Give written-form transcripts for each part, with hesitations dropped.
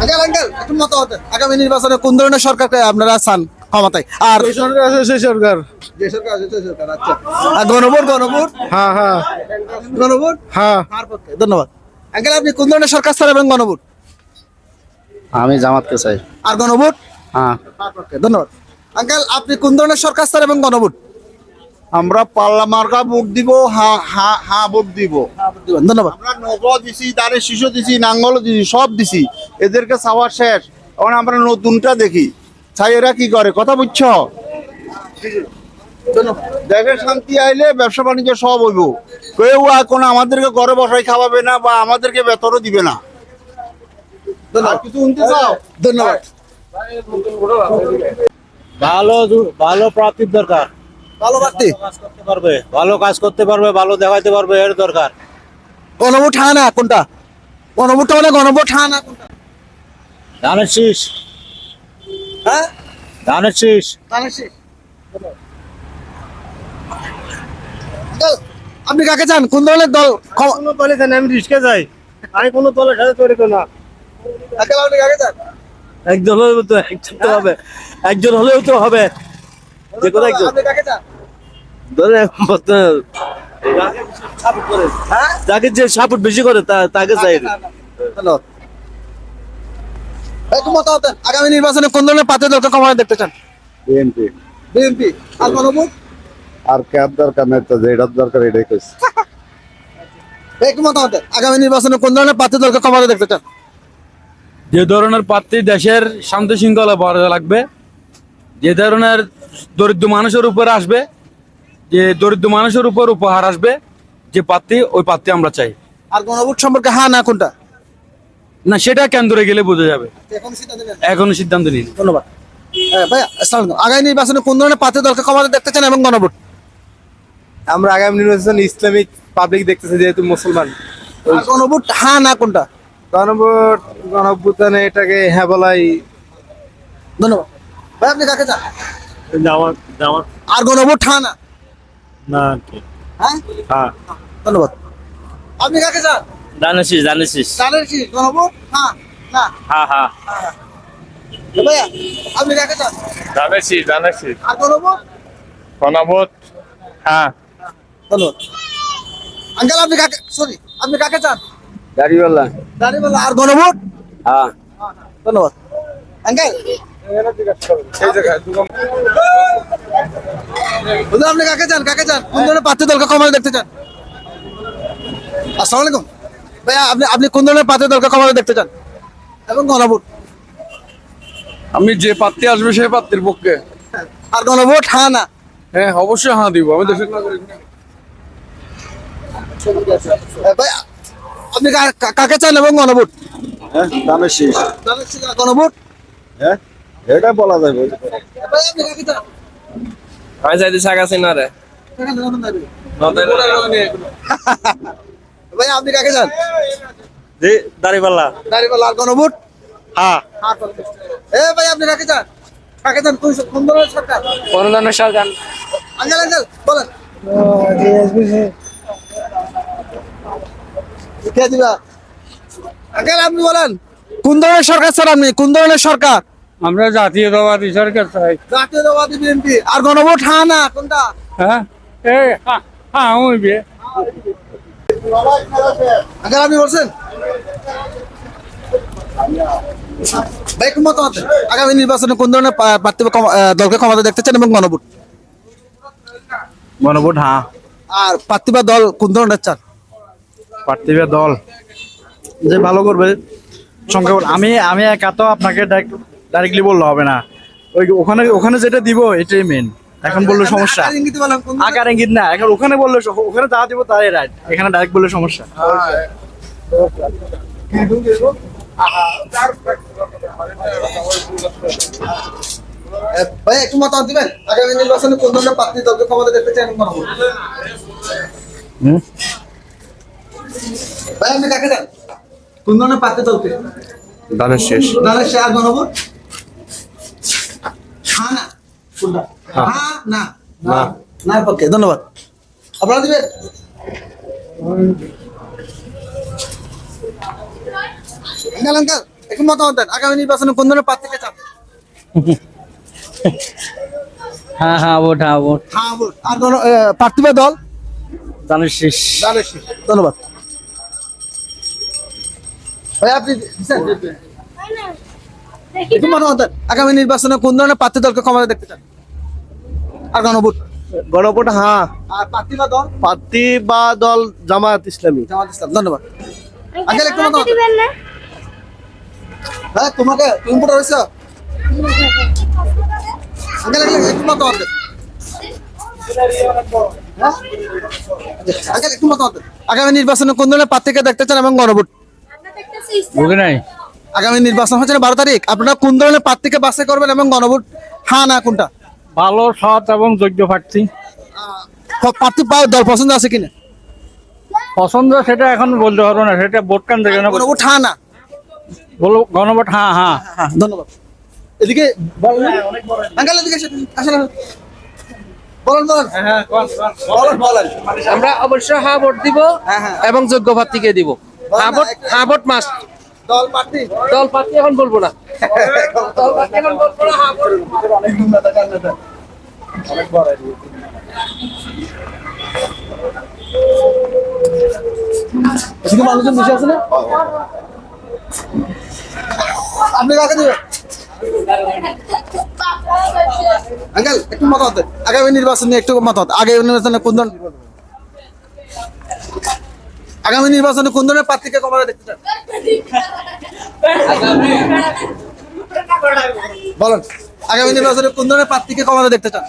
Uncle uncle একটু মতামত দেন। আগামী নির্বাচনে কোন ধরনের সরকারকে আপনারা চান ক্ষমতায়? আর যে সরকার আছে সেই সরকার। যে সরকার আছে সেই সরকার, আচ্ছা। আর গণভোট গণভোট হ্যাঁ হ্যাঁ গণভোট হ্যাঁ। তার পক্ষে। ধন্যবাদ। আঙ্কেল আপনি কোন ধরনের সরকার চান এবং গণভোট? আমি জামাতকে চাই। আর গণভোট হ্যাঁ, তার পক্ষে। ধন্যবাদ। আঙ্কেল আপনি কোন ধরনের সরকার চান এবং গণভোট? আমরা পাল্লা মার্কা ভোট দিব, হ্যাঁ ভোট দিব। ধন্যবাদ। আমরা নগদ দিছি, দাঁড়ে শিশু দিছি, নাঙ্গল দিছি, সব দিছি। এদেরকে চাওয়ার শেষ। এখন আমরা নতুনটা দেখি চাই এরা কি করে, কথা বুঝছো? দেশের শান্তি আইলে ব্যবসা বাণিজ্য সব হইব। কেউ এখন আমাদেরকে ঘরে বসাই খাওয়াবে না বা আমাদেরকে বেতনও দিবে না। আর কিছু শুনতে চাও? ধন্যবাদ। ভালো ভালো প্রার্থীর দরকার। ভালো প্রার্থী। কাজ করতে পারবে, ভালো কাজ করতে পারবে, ভালো দেখাইতে পারবে, এর দরকার। গণভোট হ্যাঁ না কোনটা? গণভোটটা মানে গণভোট হ্যাঁ না কোনটা? ধানের শীষ, হ্যাঁ ধানের শীষ। তানেশী। আঙ্কেল, আপনি কাকে চান? কোন ধরনের দল কোনো দলে যাই না, আমি রিস্কে যাই। আমি কোনো দলের সাথে জড়িত না। আঙ্কেল আপনি কাকে চান? একজন হলেও তো একজন হবে, একজন হলেও তো হবে। যে কোনো একজন আপনি কাকে চান? ধরে হ্যাঁ যাকে যে সাপোর্ট বেশি করে তাকে চাই। ধন্যবাদ। একটু মতামত দেন। আগামী নির্বাচনে কোন ধরনের প্রার্থী দলকে ক্ষমতায় দেখতে চান? বিএনপি। বিএনপি। আর গণভোট? আর ক্যাব দরকার নেই, তো যেটার দরকার এটাই কইছি। একটু মতামত দেন। আগামী নির্বাচনে কোন ধরনের প্রার্থী দলকে ক্ষমতায় দেখতে চান? যে ধরনের প্রার্থী দেশের শান্তি শৃঙ্খলা বজায় রাখবে, যে ধরনের দরিদ্র মানুষের উপর আসবে, যে দরিদ্র মানুষের উপর উপহার আসবে, যে প্রার্থী ওই প্রার্থী আমরা চাই। আর গণভোট সম্পর্কে হ্যাঁ না কোনটা? না, সেটা কেন্দ্রে গেলে বোঝা যাবে, এখন সিদ্ধান্ত নেন। এখনো সিদ্ধান্ত নিন। ধন্যবাদ। ভাইয়া আসসালামু আলাইকুম। আগামী নির্বাচনে কোন ধরনের প্রার্থী দলকে ক্ষমতায় দেখতে চান এবং গণভোট? আমরা আগামী নির্বাচন ইসলামিক পাবলিক দেখতেছি, যেহেতু মুসলমান। আর গণভোট হ্যাঁ না কোনটা? গণভোট গণভ্যুত্থানে এটাকে হ্যাঁ বলাই। ধন্যবাদ। ভাই আপনি কাকে চান? জামাত জামাত আর গণভোট হ্যাঁ না? না। হ্যাঁ হ্যাঁ ধন্যবাদ। আপনি কাকে চান? ধানের শীষ, ধানের শীষ। তানেশী। গণভোট হ্যাঁ না? হ্যাঁ হ্যাঁ। ভাইয়া আপনি কাকে চান? ধানের শীষ, ধানের শীষ। আর গণভোট? গণভোট হ্যাঁ। ধন্যবাদ। আঙ্কেল আপনি কাকে, সরি আপনি কাকে চান? দাড়িওয়ালা। দাঁড়িয়ে আর গণভোট? হ্যাঁ। ধন্যবাদ। আঙ্কেল বলুন আপনি কাকে চান? কাকে চান? কোন ধরনের প্রার্থী দলকে ক্ষমতা দেখতে চান? আসসালামু আলাইকুম। ভাইয়া আপনি আপনি কোন ধরনের প্রার্থী দলকে ক্ষমতা দেখতে চান এবং গণভোট? আমি যে প্রার্থী আসবে সেই প্রার্থীর পক্ষে। আর গণভোট হ্যাঁ না? হ্যাঁ, অবশ্যই হ্যাঁ দিব, আমি দেশের নাগরিক। ভাইয়া আপনি কাকে চান এবং গণভোট? হ্যাঁ, দামের শেষ। গণভোট? হ্যাঁ, এটা বলা যাবে। ভাইয়া আপনি কাকে চান? আমি চাইতে শাক আছে না রে। ভাইয়া আপনি কাকে চান? যে দাড়িওয়ালা। দাঁড়িয়ে আর গণভোট? হ্যাঁ। ভাই আপনি কাকে চান? কাকে চান? কোন ধরনের সরকার? কোন ধরনের সরকার? আঙ্কেল আঙ্কেল বলেন। কে দিবা? আঙ্কেল আপনি বলেন কোন ধরনের সরকার চান আপনি? কোন ধরনের সরকার? আমরা জাতীয়তাবাদী সরকার চাই। জাতীয়তাবাদী বিএনপি। আর গণভোট হ্যাঁ না কোনটা? হ্যাঁ, এই হ্যাঁ হইবে। আঙ্কেল আপনি বলছেন? ভাই কোন মতামত দেন। আগামী নির্বাচনে কোন ধরনের প্রার্থী দলকে ক্ষমতা দেখতে চান এবং গণভোট? গণভোট হ্যাঁ। আর প্রার্থী বা দল কোন ধরনের চান? প্রার্থী বা দল যে ভালো করবে সংখ্যা। আমি আমি একা তো আপনাকে ডাইরেক্টলি বললে হবে না। ওই ওখানে ওখানে যেটা দিব এটাই মেন। এখন বললে সমস্যা। আকার ইঙ্গিতে বলেন কোন ধরনের- আকার ইঙ্গিত না, এখন ওখানে বললে ওখানে যা দিব তাই রাইট, এখানে ডাইরেক্ট বললে সমস্যা। ভাই একটু মতামত দিবেন। আগামী নির্বাচনে কোন ধরনের প্রার্থী দলকে ক্ষমতা দেখতে চান এবং গণভোট? ভাই আপনি কাকে চান? কোন ধরনের প্রার্থী দলকে? ধানের শেষ। দাঁড়ায় সে আর গণভোট? হ্যাঁ না কোনটা? হ্যাঁ না না না পক্ষে। ধন্যবাদ। আপনারা দিবেন? আঙ্কেল আঙ্কেল একটু মতামত দেন, আগামী নির্বাচনে কোন ধরনের প্রার্থীকে চান? হ্যাঁ হ্যাঁ ভোট হ্যাঁ ভোট হ্যাঁ ভোট। আর কোন প্রার্থী বা দল? ধানের শীষ। ধন্যবাদ ভাই, আপনি দিচ্ছেন? একটু মতামত দেন, আগামী নির্বাচনে কোন ধরনের প্রার্থী দলকে ক্ষমতা দেখতে চান? আর গণভোট? গণভোট হ্যাঁ। আর প্রার্থী বা দল? প্রার্থী বা দল জামায়াত ইসলামী। জামাত ইসলাম। ধন্যবাদ। আঙ্কেল একটু মতামত দেন। হ্যাঁ, তুমি ভোটার হয়েছ? আঙ্কেল একটু মতামত দেন। হ্যাঁ? আঙ্কেল একটু মতামত দেন। আগামী নির্বাচনে কোন ধরনের প্রার্থীকে দেখতে চান এবং গণভোট? বুঝে নাই আগামী নির্বাচন হচ্ছে না 12 তারিখ, আপনারা কোন ধরনের প্রার্থীকে বাছাই করবেন এবং গণভোট হ্যাঁ না কোনটা? ভালো সৎ এবং যোগ্য প্রার্থী প্রার্থী পাওয়ার দল পছন্দ আছে কিনা? পছন্দ সেটা এখন বলতে পারবো না, সেটা ভোট কেন দেখে না গণভোট হ্যাঁ না? বলো গণভোট হ্যাঁ হ্যাঁ হ্যাঁ, ধন্যবাদ। এদিকে বলেন, আঙ্কেল এদিকে এসে আসলে বলেন বলেন বলেন বলেন। আমরা অবশ্যই হ্যাঁ ভোট দিব এবং যোগ্য প্রার্থীকে দিব। হ্যাঁ ভোট মাস্ট। দল প্রার্থী দল প্রার্থী এখন বলবো না। দল প্রার্থী এখন বলবো না, হ্যাঁ ভোট। এদিকে মানুষজন বেশি আছে না? আপনি কাকে দেবেন? আঙ্কেল একটু মতামত দেন, আগামী নির্বাচন নিয়ে একটু মতামত। আগামী নির্বাচনে কোন ধরনের প্রার্থীকে ক্ষমতা দেখতে চান? বলেন, আগামী নির্বাচনে কোন ধরনের প্রার্থীকে ক্ষমতা দেখতে চান?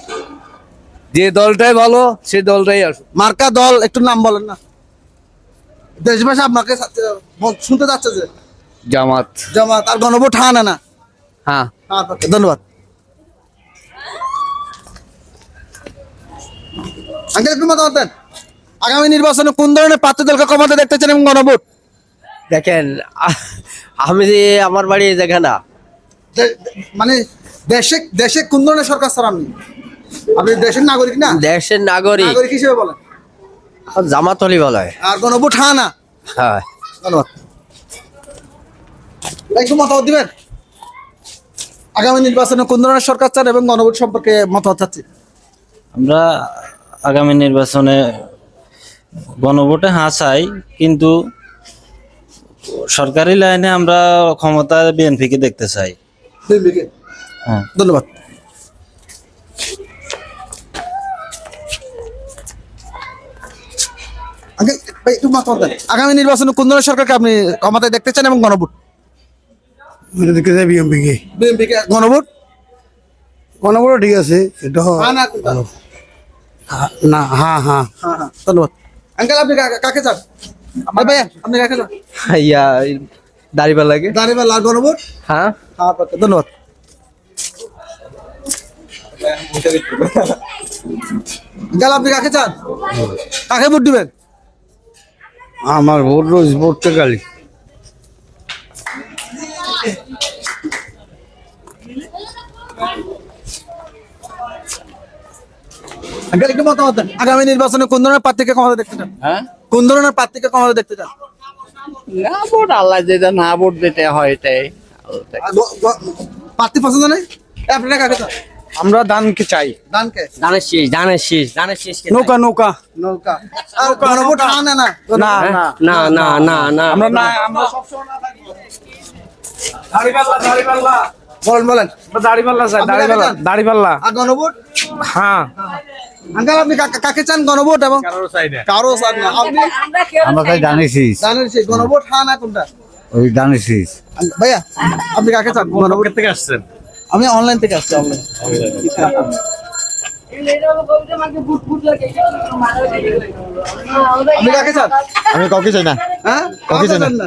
যে দলটাই ভালো সেই দলটাই আসবে। মার্কা দল একটু নাম বলেন না, দেশবাসী আপনাকে শুনতে যাচ্ছে যে। জামাত। জামাত। আর গণভোট হ্যাঁ না? হ্যাঁ। ধন্যবাদ। আঙ্কেল একটু মতামত দেন, আগামী নির্বাচনে কোন ধরনের প্রার্থী দলকে ক্ষমতা দেখতে চান এবং গণভোট? দেখেন আমি যে আমার বাড়ি এই জায়গা না, মানে দেশে কোন ধরনের সরকার চান আপনি? আপনি দেশের নাগরিক না? দেশের নাগরিক নাগরিক হিসেবে বলেন। জামাত হলি বলা হয়। আর গণভোট হ্যাঁ না? হ্যাঁ। ধন্যবাদ। একটু মতামত দিবেন, আগামী নির্বাচনে কোন ধরনের সরকার চান এবং গণভোট সম্পর্কে মতামত চাচ্ছি। আমরা আগামী নির্বাচনে গণভোটে হ্যাঁ চাই, কিন্তু সরকারি লাইনে আমরা ক্ষমতা বিএনপিকে দেখতে চাই। হ্যাঁ। ধন্যবাদ। আঙ্কেল ভাই একটু মতামত দেন, আগামী নির্বাচনে কোন ধরনের সরকারকে আপনি ক্ষমতায় দেখতে চান এবং গণভোট? দেখতে চাই বিএমপিকে। বিএনপিকে। গণভোট? গণভোট ঠিক আছে, এটা হ্যাঁ না কোনটা? না হ্যাঁ হ্যাঁ। হ্যাঁ হ্যাঁ, ধন্যবাদ। আঙ্কেল আপনি কাকে চান? ভাইয়া আপনি কাকে চান? ইয়া দাড়িপাল্লা লাগে। দাঁড়িপাল্লা। আর গণভোট? হ্যাঁ। হ্যাঁ, ধন্যবাদ। আঙ্কেল আপনি কাকে চান? কাকে ভোট দিবেন? আমার ভোট রোজ পর্তুগালি। আঙ্কেল একটু মতামত দেন, আগামী নির্বাচনে কোন ধরনের প্রার্থীকে ক্ষমতা দেখতে চান? হ্যাঁ। কোন ধরনের প্রার্থীকে ক্ষমতা দেখতে চান? না ভোট আল্লাহ যেটা না ভোট দিতে হয় এটাই। আর প্রার্থী পছন্দ নেই? আপনারা কাকে চান? আমরা দানকে চাই। দানকে। ধানের শীষ ধানের শীষ ধানের শীষ। নৌকা নৌকা নৌকা। আর গণভোট হ্যাঁ না? না না না না না না আমরা না আমরা বলেন। দাড়িপাল্লা চাই। আপনি কাকে চান? দাড়িপাল্লা আর গণভোট? হ্যাঁ। আঙ্কেল আপনি কাকে চান? গণভোট এবং কারো চান না? আপনি আমরা তাই জানিস দানের সেই গণভোট হ্যাঁ না কোনটা? ওই জানিস। ভাইয়া আপনি কাকে চান? গণভোট থেকে আসছেন? আমি অনলাইন থেকে আসছি। অনলাইন। আপনি কাকে চান? আমি কাউকে চাই না। হ্যাঁ, কাউকে চান না?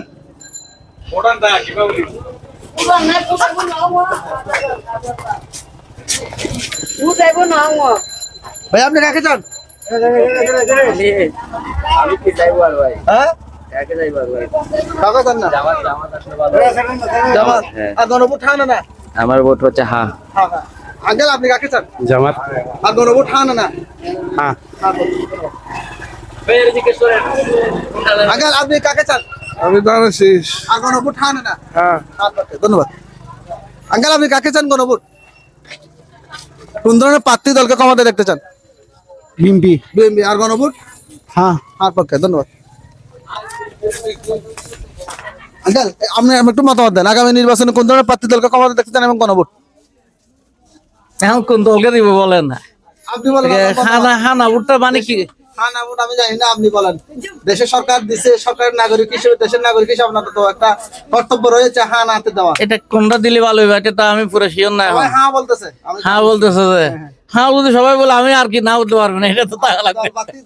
ভাই আপনি কাকে চান? আমি কি যাইবো আর ভাই? হ্যাঁ, কাকে যাইবো আর ভাই? কাকে চান না? জামাত জামাত আসলে ভালো। জামাত। আর গণভোট হ্যাঁ না? আমার ভোট হচ্ছে হ্যাঁ। হ্যাঁ হ্যাঁ। আঙ্কেল আপনি কাকে চান? জামাত। আর গণভোট হ্যাঁ না? হ্যাঁ। আঙ্কেল আপনি কাকে চান? আমি জানাইছিস আর গণভোট হ্যাঁ না হ্যাঁ ধন্যবাদ আঙ্কেল আপনি কাকে চান গণভোট কোন ধরনের প্রার্থী দলকে ক্ষমতা দেখতে চান বিএমপি বিএনপি আর গণভোট হ্যাঁ আর পক্ষে ধন্যবাদ আঙ্কেল আপনি একটু মতামত দেন আগামী নির্বাচনে কোন ধরনের প্রার্থী দলকে ক্ষমতা দেখতে চান এবং গণভোট এখন কোন দলকে দিব বলেন না আপনি বলেন হানা ভোটটা মানে কি হ্যাঁ না ভোট আমি জানি না আপনি বলেন দেশের সরকার দিছে সরকারের নাগরিক হিসেবে দেশের নাগরিক হিসেবে আপনার তো একটা কর্তব্য রয়েছে হ্যাঁ নাতে দেওয়া এটা কোনটা দিলে ভালো হবে এটা তো আমি পুরো শিওর না এখন সবাই হ্যাঁ বলতেছে আমি হ্যাঁ বলতেছে যে হ্যাঁ বলতে সবাই বলে আমি আর কি না বলতে পারবো না এটা তো টাকা লাগবে দল প্রার্থী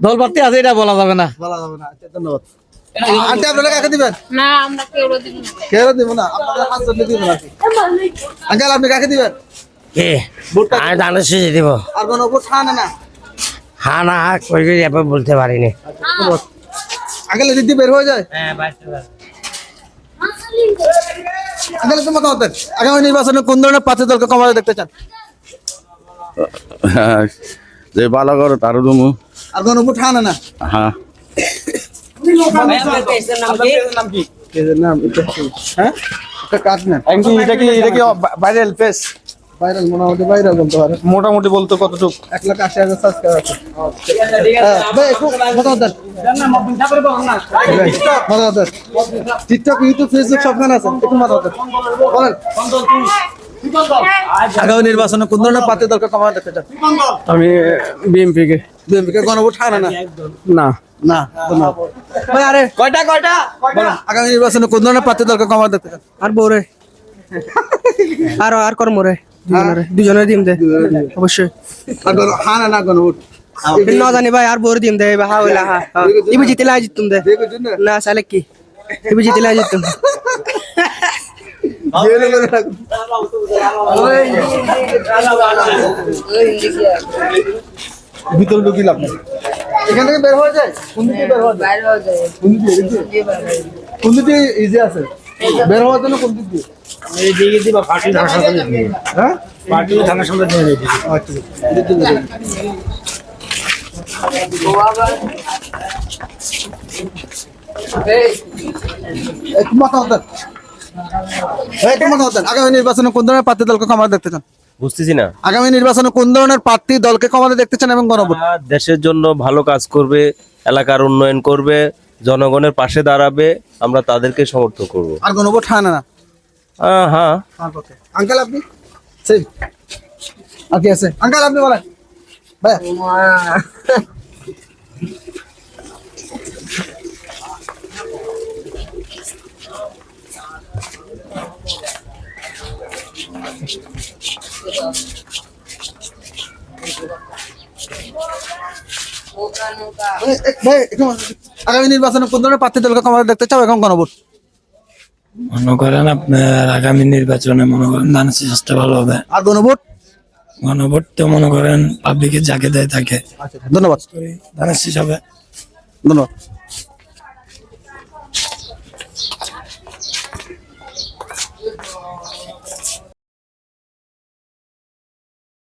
দল প্রার্থী আছে এটা বলা যাবে না বলা যাবে না আচ্ছা ধন্যবাদ আন্টি আপনারা কাকে দিবেন না আমরা কেউ দিব না কেউ দিব না আপনারা হাত ধরে দিবেন আর কি আঙ্কেল আপনি কাকে দিবেন কে ভোটটা আমি জানাচ্ছি দিব আর গণভোট হ্যাঁ না না হ্যাঁ না কই কই এবার বলতে পারিনি আঙ্কেল দিদি বের হয়ে যায় আঙ্কেল একটু মতামত দেন আগামী নির্বাচনে কোন ধরনের প্রার্থী দলকে ক্ষমতা দেখতে চান যে ভালো করে তারও দমু আর গণভোট হ্যাঁ না না হ্যাঁ হ্যাঁ একটা কাজ নেন এটা কি ভাইরাল পেজ ভাইরাল মোটামুটি ভাইরাল বলতে পারে মোটামুটি বলতে কতটুকু 1,80,000 সাবস্ক্রাইবার আছে ভাই একটু মতামত দেন মতামত দেন টিকটক ইউটিউব ফেসবুক সবখানে আছে একটু মতামত দেন বলেন আগামী নির্বাচনে কোন ধরনের প্রার্থী দলকে ক্ষমতা দেখতে চান আমি বিএমপি কে বিএনপিকে গণভোট হ্যাঁ না না না না ধন্যবাদ ভাই আরে কয়টা বলেন আগামী নির্বাচনে কোন ধরনের প্রার্থী দলকে ক্ষমতা দেখতে চান আর বউরে আর কর্মরে দুজনে দিম দে অবশ্যই আর হ্যাঁ না না গণভোট ন জানি ভাই আর বউরে দিম দে হা হইলা হা ইবি জিতলে আজ জিতুম দে না সালে কি ইবি জিতলে আজ জিতুম ভিতরে ঢুকিলাম এখান থেকে বের হয়ে যায় কোন দিকে বের হয়ে যায় কোন দিকে ইজি আছে বের হওয়ার জন্য কোন দিক দিয়ে হ্যাঁ একটু মতামত দেন একটু মতামত দেন আগামী নির্বাচনে কোন ধরনের প্রার্থী দলকে ক্ষমতা দেখতে চান বুঝতেছি না আগামী নির্বাচনে কোন ধরনের প্রার্থী দলকে ক্ষমতা দেখতে চান এবং গণভোট দেশের জন্য ভালো কাজ করবে এলাকার উন্নয়ন করবে জনগণের পাশে দাঁড়াবে আমরা তাদেরকে সমর্থন করব আর গণভোট হ্যাঁ না না হ্যাঁ আঙ্কেল আপনি সেম আর কি আছে আঙ্কেল আপনি বলেন ভাই ভাই আগামী নির্বাচনে কোন ধরনের প্রার্থী দলকে ক্ষমতা দেখতে চাও এবং গণভোট মনে করেন আপনার আগামী নির্বাচনে মনে করেন ধানের চেষ্টা ভালো হবে আর গণভোট গণভোট তো মনে করেন পাবলিকে যাকে দেয় তাকে ধন্যবাদ ধানের শীষ হবে ধন্যবাদ